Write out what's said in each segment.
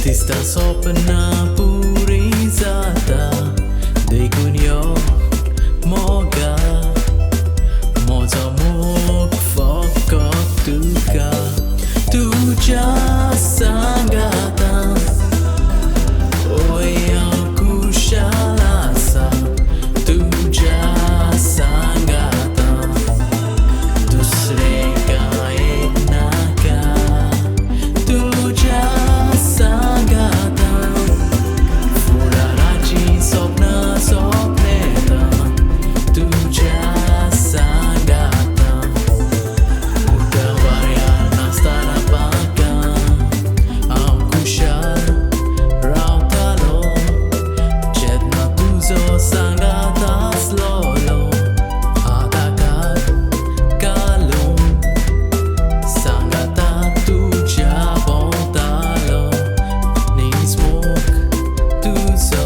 Sista स्वप्न पुरी जाता देखून यो मोगा मोजा मोग फकत तुका तुझ्या सांगाता ओय हांव खुशाल आसा तुझ्या सांगाता दुसरें कांय नाका तुझ्या सांगाता फुडाराची स्वप्नां सोंपेता तुझ्या सांगाता उदवाऱ्यार नासतना बागा हांव खुशाल रावतालो जेन्ना तुजो सांगात आसलोलो हाताकार घालून सांगाता तुझ्या भोंवतालो नीज मोग तुजो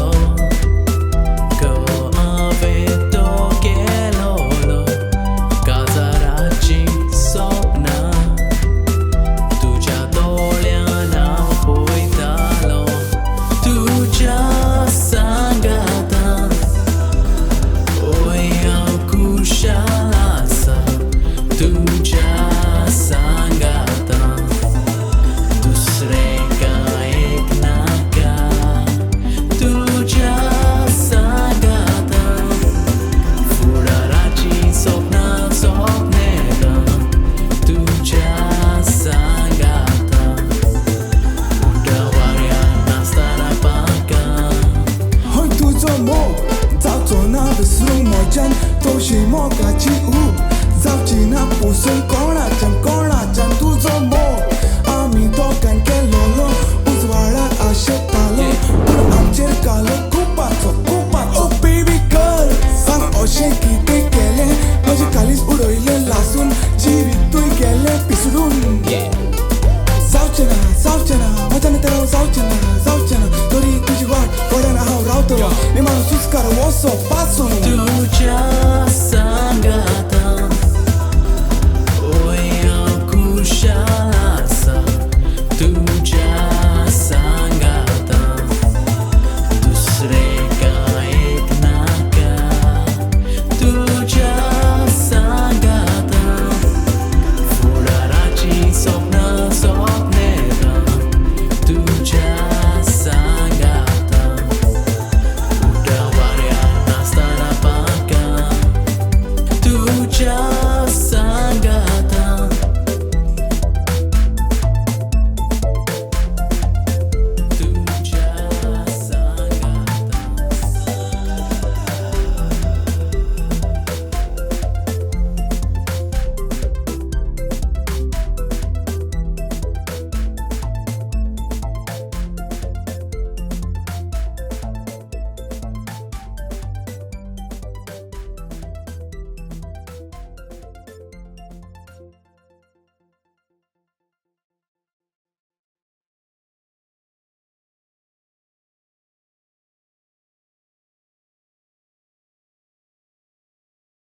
हांवें तो केलोलो काजाराची स्वप्नां तुझ्या दोळ्यान हांव पळयतालो तुझ्या सांगाता ओय हांव खुशाल आसा तुझ्या सांगाता दुसरें कांय नाका तुझ्या सांगाता फुडाराची स्वप्नां सोंपेता तुझ्या सांगाता उदवाऱ्यार नासतना बागा Hoy tuzo mo जावचो ना विसरूंक म्हज्यान तवशी मोगाची ऊब जावची ना पुसून कोणाच्यान तुजो मोग आमी दोगांन केलोलो उजवाडार आशेतालो पूण आमचेर घालो कुपाचो ओ बेबी गर्ल सांग अशें कितें केलें म्हजें काळीज उडयलें लासून जिवीतूय गेलें पिसडून जावचें ना म्हज्यान तें जावचें ना तरी तुजी वाट वड्यान हांव रावतलो निमाणो सुस्कार वचो पासून